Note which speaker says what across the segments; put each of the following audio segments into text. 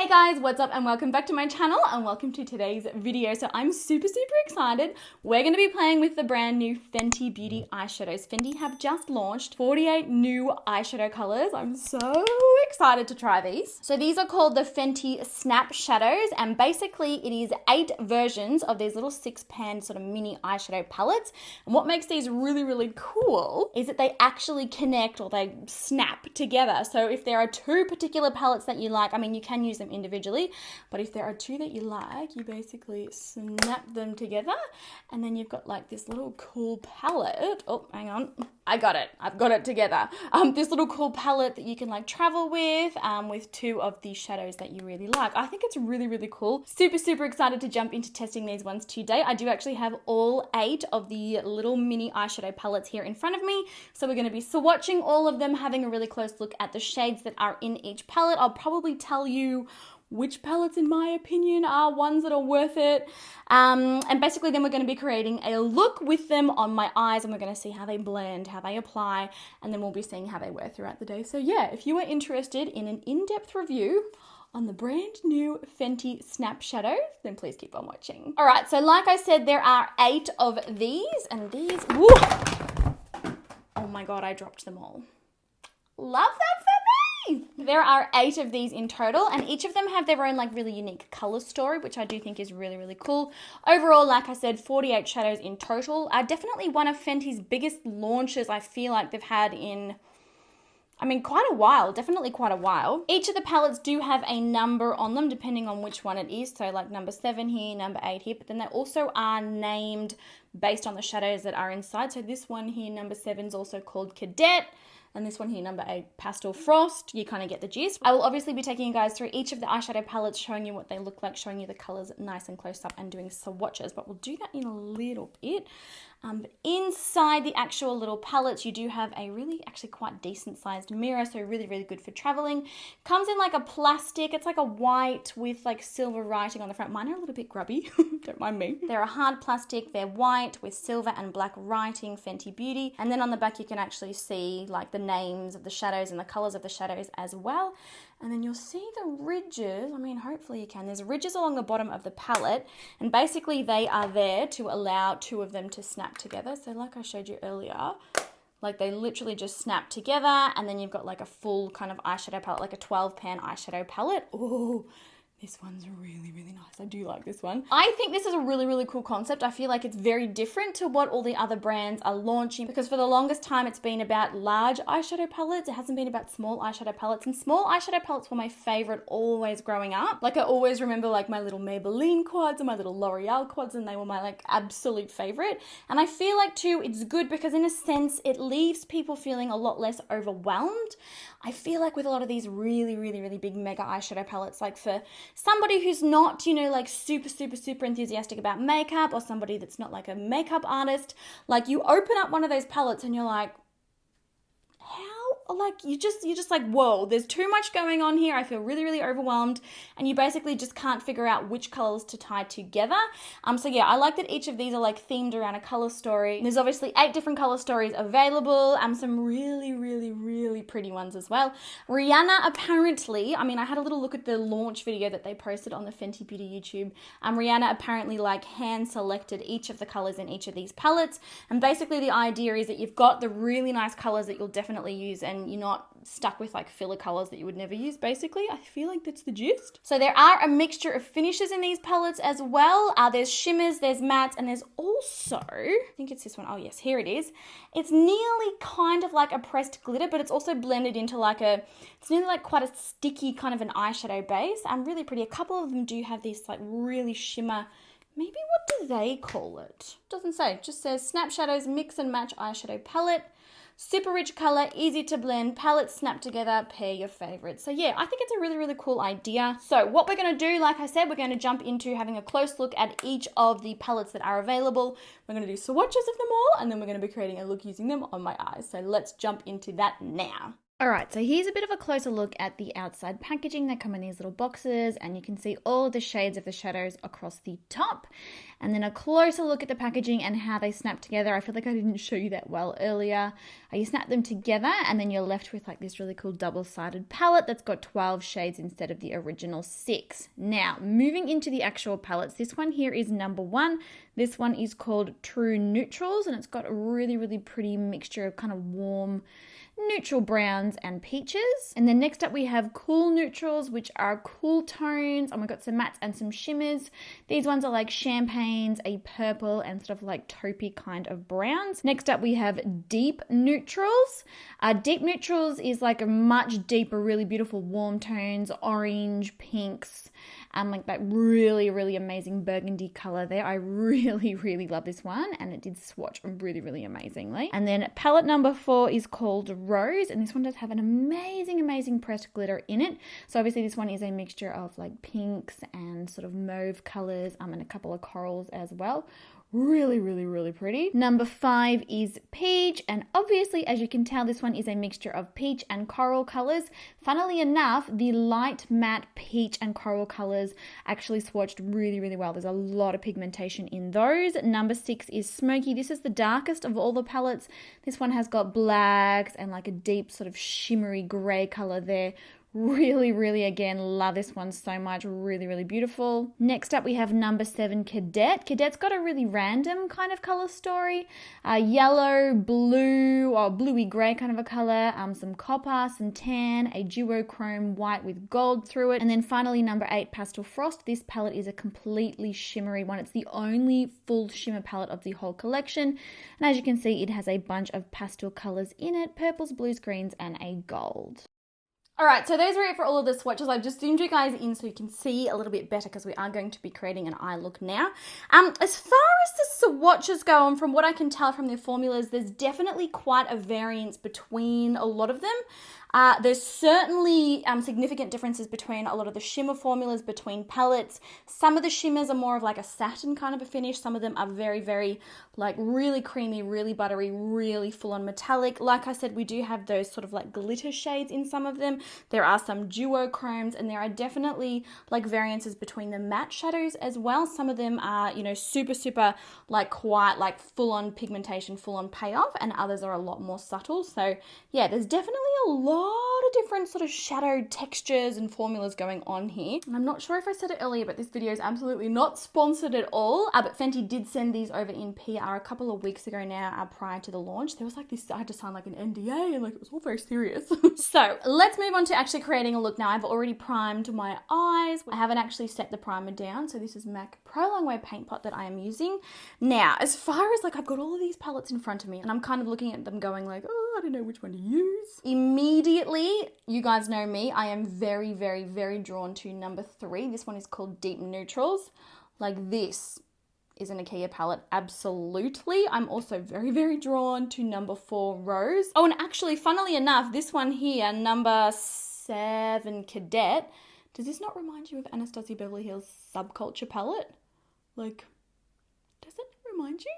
Speaker 1: Hey guys, what's up and welcome back to my channel and welcome to today's video. So I'm super excited. We're going to be playing with the brand new Fenty Beauty eyeshadows. Fenty have just launched 48 new eyeshadow colors. I'm so excited to try these. So these are called the Fenty Snap Shadows and basically it is 8 versions of these little 6-pan sort of mini eyeshadow palettes. And what makes these really cool is that they actually connect or they snap together. So if there are 2 particular palettes that you like, I mean you can use them individually, but if there are 2 that you like, you basically snap them together and then you've got like this little cool palette. Oh, hang on. I've got it together. This little cool palette that you can like travel with 2 of the shadows that you really like. I think it's really cool. Super excited to jump into testing these ones today. I do actually have all 8 of the little mini eyeshadow palettes here in front of me. So we're going to be swatching all of them, having a really close look at the shades that are in each palette. I'll probably tell you which palettes in my opinion are ones that are worth it, and basically then we're going to be creating a look with them on my eyes and we're going to see how they blend, how they apply, and then we'll be seeing how they wear throughout the day. So yeah, if you are interested in an in-depth review on the brand new Fenty Snap Shadows, then please keep on watching. All right, so like I said, there are 8 of these, and these, woo, oh my god, I dropped them all. Love that for me! There are 8 of these in total, and each of them have their own like really unique color story, which I do think is really cool. Overall, like I said, 48 shadows in total. Definitely one of Fenty's biggest launches I feel like they've had in, I mean, quite a while, definitely quite a while. Each of the palettes do have a number on them depending on which one it is. So like number 7 here, number 8 here, but then they also are named based on the shadows that are inside. So this one here, number 7 is also called Cadet. And this one here, number 8, Pastel Frost. You kind of get the gist. I will obviously be taking you guys through each of the eyeshadow palettes, showing you what they look like, showing you the colors nice and close up and doing swatches, but we'll do that in a little bit. But inside the actual little palettes, you do have a really actually quite decent sized mirror, so really good for traveling. Comes in like a plastic, it's like a white with like silver writing on the front. Mine are a little bit grubby, don't mind me. They're a hard plastic, they're white with silver and black writing, Fenty Beauty. And then on the back you can actually see like the names of the shadows and the colors of the shadows as well. And then you'll see the ridges, I mean hopefully you can, there's ridges along the bottom of the palette and basically they are there to allow 2 of them to snap together. So like I showed you earlier, like they literally just snap together and then you've got like a full kind of eyeshadow palette, like a 12-pan eyeshadow palette. Ooh. This one's really nice. I do like this one. I think this is a really cool concept. I feel like it's very different to what all the other brands are launching because for the longest time it's been about large eyeshadow palettes. It hasn't been about small eyeshadow palettes, and small eyeshadow palettes were my favorite always growing up. Like I always remember like my little Maybelline quads and my little L'Oreal quads, and they were my like absolute favorite. And I feel like too it's good because in a sense it leaves people feeling a lot less overwhelmed. I feel like with a lot of these really big mega eyeshadow palettes, like for somebody who's not, you know, like super enthusiastic about makeup, or somebody that's not like a makeup artist, like you open up one of those palettes and you're like, how? Like you're just like, whoa, there's too much going on here. I feel really overwhelmed, and you basically just can't figure out which colors to tie together. So yeah, I like that each of these are like themed around a color story. There's obviously 8 different color stories available, some really pretty ones as well. Rihanna apparently, I mean, I had a little look at the launch video that they posted on the Fenty Beauty YouTube. Rihanna apparently like hand selected each of the colors in each of these palettes, and basically the idea is that you've got the really nice colors that you'll definitely use and you're not stuck with like filler colors that you would never use. Basically, I feel like that's the gist. So there are a mixture of finishes in these palettes as well. There's shimmers, there's mattes, and there's also, I think it's this one. Oh yes, here it is. It's nearly kind of like a pressed glitter, but it's also blended into like it's nearly like quite a sticky kind of an eyeshadow base. Really pretty. A couple of them do have this like really shimmer. Maybe what do they call it? Doesn't say. It just says Snap Shadows Mix and Match Eyeshadow Palette. Super rich color, easy to blend, palettes snap together, pair your favorites. So yeah, I think it's a really cool idea. So what we're going to do, like I said, we're going to jump into having a close look at each of the palettes that are available. We're going to do swatches of them all, and then we're going to be creating a look using them on my eyes. So let's jump into that now. All right, so here's a bit of a closer look at the outside packaging. They come in these little boxes and you can see all of the shades of the shadows across the top. And then a closer look at the packaging and how they snap together. I feel like I didn't show you that well earlier. You snap them together and then you're left with like this really cool double-sided palette that's got 12 shades instead of the original 6. Now, moving into the actual palettes, this one here is number 1. This one is called True Neutrals and it's got a really, really pretty mixture of kind of warm neutral browns and peaches. And then next up we have Cool Neutrals, which are cool tones, and we've got some mattes and some shimmers. These ones are like champagnes, a purple, and sort of like taupey kind of browns. Next up we have Deep Neutrals. Deep Neutrals is like a much deeper, really beautiful warm tones, orange, pinks, and like that really, really amazing burgundy color there. I really, really love this one, and it did swatch really, really amazingly. And then palette number 4 is called Rose, and this one does have an amazing, amazing pressed glitter in it. So obviously this one is a mixture of like pinks and sort of mauve colors, and a couple of corals as well. Really, really, really pretty. Number 5 is Peach, and obviously, as you can tell, this one is a mixture of peach and coral colors. Funnily enough, the light matte peach and coral colors actually swatched really, really well. There's a lot of pigmentation in those. Number 6 is Smoky. This is the darkest of all the palettes. This one has got blacks and like a deep sort of shimmery gray color there. Really, really, again, love this one so much. Really, really beautiful. Next up, we have number 7, Cadet. Cadet's got a really random kind of color story. Yellow, blue, or bluey gray kind of a color. Some copper, some tan, a duochrome white with gold through it. And then finally, number 8, Pastel Frost. This palette is a completely shimmery one. It's the only full shimmer palette of the whole collection. And as you can see, it has a bunch of pastel colors in it. Purples, blues, greens, and a gold. All right, so those were it for all of the swatches. I've just zoomed you guys in so you can see a little bit better because we are going to be creating an eye look now. As far as the swatches go, and from what I can tell from their formulas, there's definitely quite a variance between a lot of them. There's certainly significant differences between a lot of the shimmer formulas between palettes. Some of the shimmers are more of like a satin kind of a finish. Some of them are very, very like really creamy, really buttery, really full-on metallic. Like I said, we do have those sort of like glitter shades in some of them. There are some duochromes, and there are definitely like variances between the matte shadows as well. Some of them are, you know, super, super like quite like full-on pigmentation, full-on payoff, and others are a lot more subtle. So yeah, there's definitely a lot of different sort of shadow textures and formulas going on here. And I'm not sure if I said it earlier, but this video is absolutely not sponsored at all. But Fenty did send these over in PR a couple of weeks ago now, prior to the launch. There was like this, I had to sign like an NDA, and like it was all very serious. So let's move on to actually creating a look now. I've already primed my eyes. I haven't actually set the primer down. So this is MAC Pro Longwear Paint Pot that I am using. Now, as far as like, I've got all of these palettes in front of me, and I'm kind of looking at them going like, oh, I don't know which one to use. Immediately, you guys know me, I am very, very, very drawn to number 3. This one is called Deep Neutrals. Like, this is a Nikkia palette, absolutely. I'm also very, very drawn to number 4, Rose. Oh, and actually, funnily enough, this one here, number 7, Cadet, does this not remind you of Anastasia Beverly Hills Subculture palette? Like, does it remind you?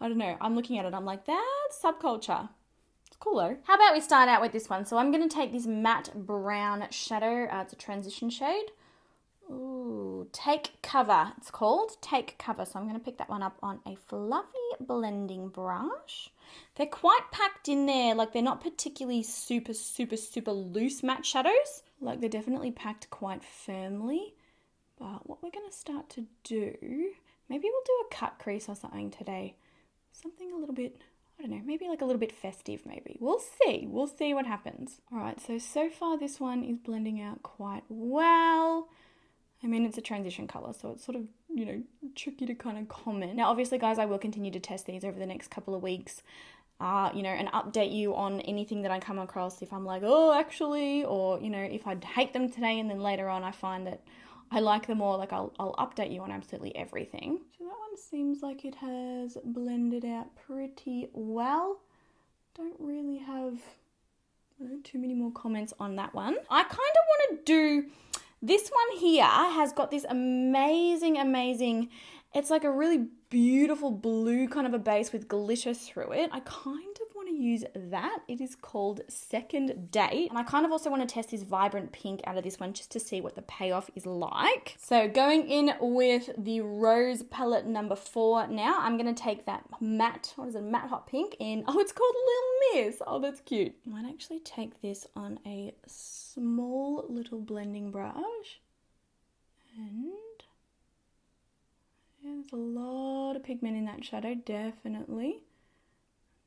Speaker 1: I don't know, I'm looking at it, I'm like, that's Subculture. Cool though. How about we start out with this one? So I'm going to take this matte brown shadow. It's a transition shade. Ooh, Take Cover. It's called Take Cover. So I'm going to pick that one up on a fluffy blending brush. They're quite packed in there. Like, they're not particularly super, super, super loose matte shadows. Like, they're definitely packed quite firmly. But what we're going to start to do, maybe we'll do a cut crease or something today. Something a little bit, I don't know, maybe like a little bit festive maybe. We'll see what happens. All right, so far this one is blending out quite well. I mean, it's a transition color, so it's sort of, you know, tricky to kind of comment. Now, obviously, guys, I will continue to test these over the next couple of weeks, you know, and update you on anything that I come across. If I'm like, oh, actually, or, you know, if I hate them today and then later on I find that I like them more, like I'll update you on absolutely everything. So that one seems like it has blended out pretty well. Don't really have, I don't know, too many more comments on that one. I kind of want to do, this one here has got this amazing, it's like a really beautiful blue kind of a base with glitter through it. I kind of want to to use that. It is called Second Date. And I kind of also want to test this vibrant pink out of this one just to see what the payoff is like. So going in with the Rose palette number 4 now, I'm going to take that matte, what is it, matte hot pink in, oh, it's called Lil Miss. Oh, that's cute. I might actually take this on a small little blending brush. And yeah, there's a lot of pigment in that shadow, definitely.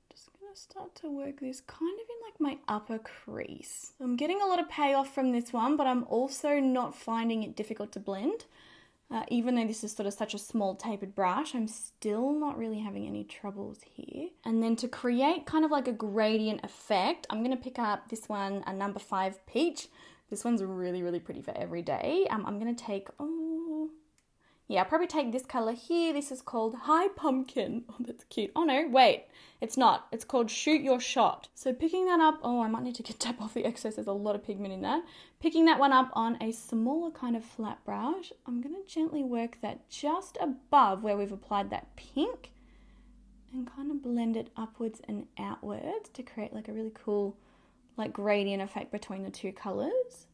Speaker 1: Just gonna start to work this kind of in like my upper crease. I'm getting a lot of payoff from this one, but I'm also not finding it difficult to blend. Even though this is sort of such a small tapered brush, I'm still not really having any troubles here. And then to create kind of like a gradient effect, I'm gonna pick up this one, a number 5 Peach. This one's really, really pretty for every day. I'm gonna take, yeah, I'll probably take this color here. This is called Hi Pumpkin. Oh, that's cute. Oh no, wait, it's not. It's called Shoot Your Shot. So picking that up, oh, I might need to tap off the excess. There's a lot of pigment in that. Picking that one up on a smaller kind of flat brush, I'm gonna gently work that just above where we've applied that pink and kind of blend it upwards and outwards to create like a really cool like gradient effect between the two colors.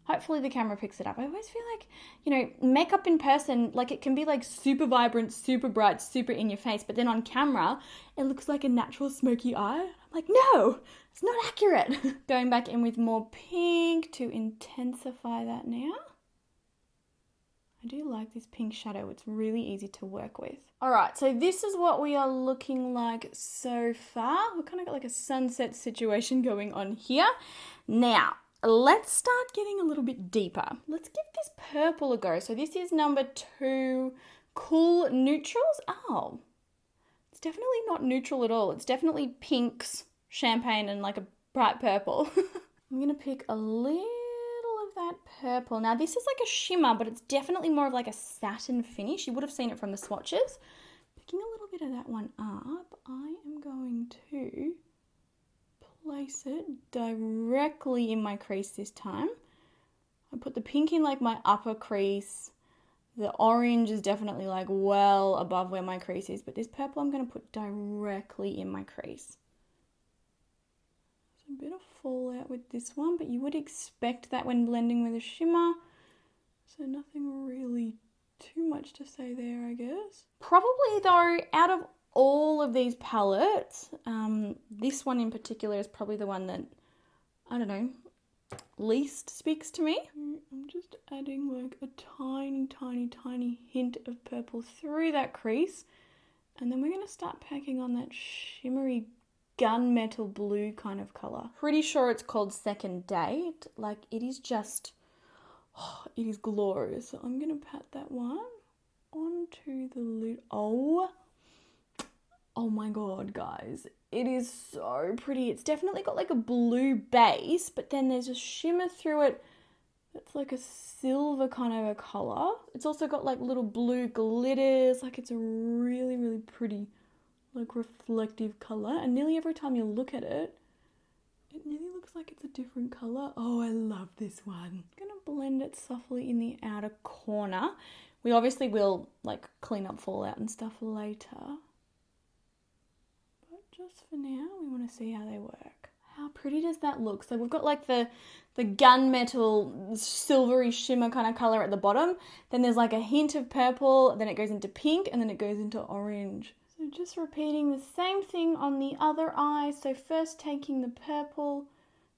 Speaker 1: Hopefully the camera picks it up. I always feel like, you know, makeup in person, like it can be like super vibrant, super bright, super in your face, but then on camera, it looks like a natural smoky eye. I'm like, no, it's not accurate. Going back in with more pink to intensify that now. I do like this pink shadow. It's really easy to work with. All right, so this is what we are looking like so far. We've kind of got like a sunset situation going on here. Now, let's start getting a little bit deeper. Let's give this purple a go. So this is number 2, Cool Neutrals. Oh, it's definitely not neutral at all. It's definitely pinks, champagne, and like a bright purple. I'm gonna pick a little of that purple. Now this is like a shimmer, but it's definitely more of like a satin finish. You would have seen it from the swatches. Picking a little bit of that one up, I am going to place it directly in my crease this time. I put the pink in like my upper crease. The orange is definitely like well above where my crease is, but this purple I'm going to put directly in my crease. There's a bit of fallout with this one, but you would expect that when blending with a shimmer. So nothing really too much to say there, I guess. Probably though, out of all of these palettes, this one in particular is probably the one that, I don't know, least speaks to me. I'm just adding like a tiny, tiny, tiny hint of purple through that crease. And then we're going to start packing on that shimmery gunmetal blue kind of colour. Pretty sure it's called Second Date. Like it is just, oh, it is glorious. So I'm going to pat that one onto the lid. Oh my god, guys, it is so pretty. It's definitely got like a blue base, but then there's a shimmer through it that's like a silver kind of a colour. It's also got like little blue glitters. Like it's a really, really pretty, like reflective colour. And nearly every time you look at it, it nearly looks like it's a different colour. Oh, I love this one. I'm gonna blend it softly in the outer corner. We obviously will like clean up fallout and stuff later. Just for now, we want to see how they work. How pretty does that look? So we've got like the gunmetal silvery shimmer kind of color at the bottom. Then there's like a hint of purple, then it goes into pink, and then it goes into orange. So just repeating the same thing on the other eye. So first taking the purple,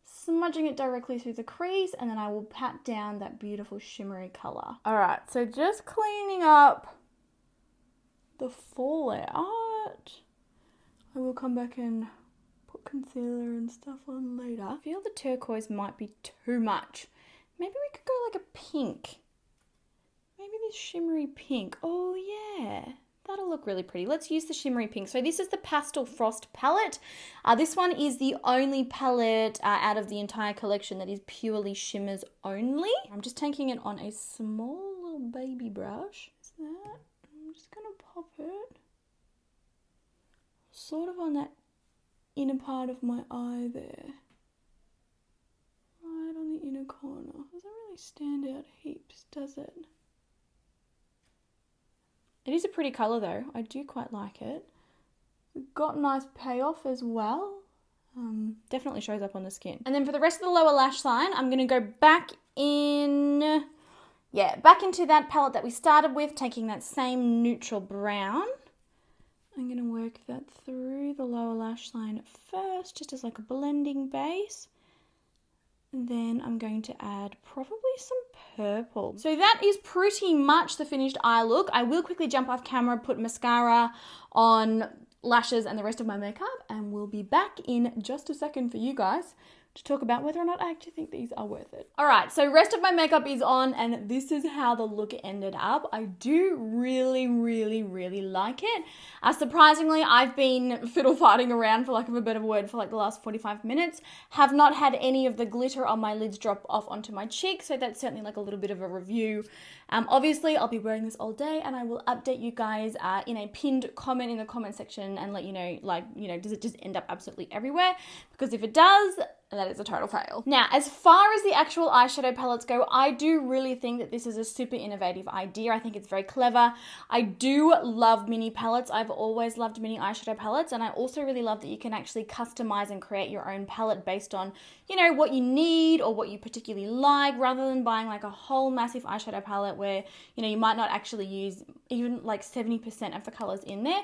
Speaker 1: smudging it directly through the crease, and then I will pat down that beautiful shimmery color. All right, so just cleaning up the fallout. I will come back and put concealer and stuff on later. I feel the turquoise might be too much. Maybe we could go like a pink. Maybe this shimmery pink. Oh yeah, that'll look really pretty. Let's use the shimmery pink. So this is the Pastel Frost palette. This one is the only palette out of the entire collection that is purely shimmers only. I'm just taking it on a small little baby brush. Is that? I'm just gonna pop it sort of on that inner part of my eye there. Right on the inner corner. Doesn't really stand out heaps, does it? It is a pretty colour though. I do quite like it. Got nice payoff as well. Definitely shows up on the skin. And then for the rest of the lower lash line, I'm going to go back in, back into that palette that we started with, taking that same neutral brown. I'm going to work that through the lower lash line first, just as like a blending base. And then I'm going to add probably some purple. So that is pretty much the finished eye look. I will quickly jump off camera, put mascara on, lashes and the rest of my makeup, and we'll be back in just a second for you guys to talk about whether or not I actually think these are worth it. All right, so rest of my makeup is on, and this is how the look ended up. I do really, really, really like it. Surprisingly, I've been fiddle fighting around, for lack of a better word, for like the last 45 minutes. Have not had any of the glitter on my lids drop off onto my cheek, so that's certainly like a little bit of a review. Obviously, I'll be wearing this all day, and I will update you guys in a pinned comment in the comment section and let you know, like, you know, does it just end up absolutely everywhere? Because if it does, that is a total fail. Now, as far as the actual eyeshadow palettes go, I do really think that this is a super innovative idea. I think it's very clever. I do love mini palettes. I've always loved mini eyeshadow palettes, and I also really love that you can actually customize and create your own palette based on, you know, what you need or what you particularly like, rather than buying like a whole massive eyeshadow palette where, you know, you might not actually use even like 70% of the colors in there.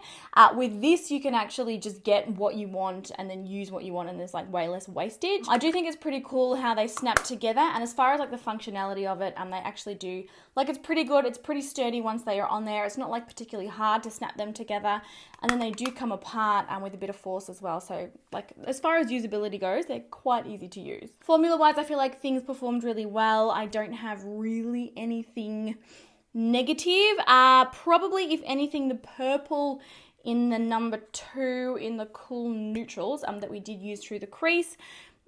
Speaker 1: With this, you can actually just get what you want and then use what you want, and there's like way less wastage. I do think it's pretty cool how they snap together, and as far as like the functionality of it, they actually do, like, it's pretty good. It's pretty sturdy once they are on there. It's not like particularly hard to snap them together, and then they do come apart with a bit of force as well. So like, as far as usability goes, they're quite easy to use. Formula wise, I feel like things performed really well. I don't have really anything negative. Probably, if anything, the purple in the number 2 in the cool neutrals that we did use through the crease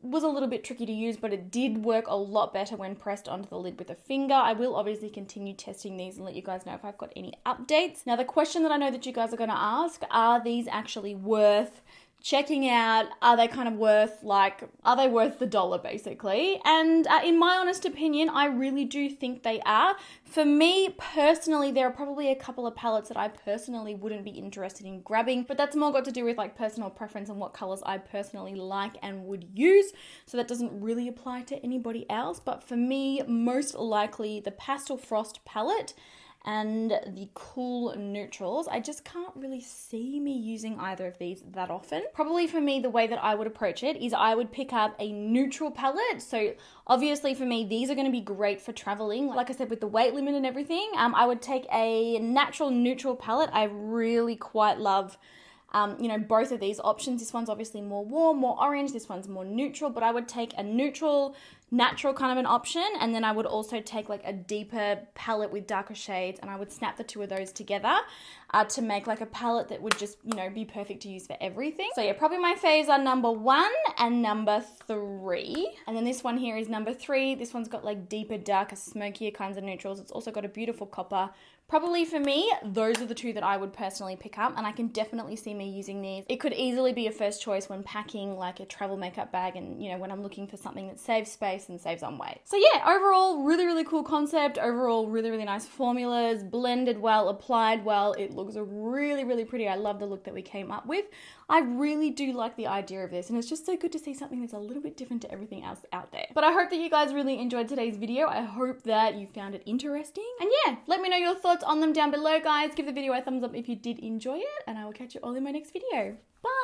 Speaker 1: was a little bit tricky to use, but it did work a lot better when pressed onto the lid with a finger. I will obviously continue testing these and let you guys know if I've got any updates. Now, the question that I know that you guys are going to ask, are these actually worth checking out? Are they kind of worth, like, are they worth the dollar, basically? And in my honest opinion, I really do think they are. For me personally, there are probably a couple of palettes that I personally wouldn't be interested in grabbing, but that's more got to do with like personal preference and what colors I personally like and would use. So that doesn't really apply to anybody else. But for me, most likely the Pastel Frost palette and the cool neutrals. I just can't really see me using either of these that often. Probably for me, the way that I would approach it is I would pick up a neutral palette. So obviously for me, these are going to be great for traveling. Like I said, with the weight limit and everything, I would take a natural neutral palette. I really quite love you know, both of these options. This one's obviously more warm, more orange. This one's more neutral, but I would take a neutral, natural kind of an option, and then I would also take like a deeper palette with darker shades, and I would snap the two of those together to make like a palette that would just, you know, be perfect to use for everything. So yeah, probably my faves are number 1 and number 3. And then this one here is number 3. This one's got like deeper, darker, smokier kinds of neutrals. It's also got a beautiful copper. Probably for me, those are the two that I would personally pick up, and I can definitely see me using these. It could easily be a first choice when packing like a travel makeup bag, and, you know, when I'm looking for something that saves space and saves on weight. So yeah, overall, really, really cool concept. Overall, really, really nice formulas, blended well, applied well. It looks really, really pretty. I love the look that we came up with. I really do like the idea of this, and it's just so good to see something that's a little bit different to everything else out there. But I hope that you guys really enjoyed today's video. I hope that you found it interesting. And yeah, let me know your thoughts on them down below, guys. Give the video a thumbs up if you did enjoy it, and I will catch you all in my next video. Bye!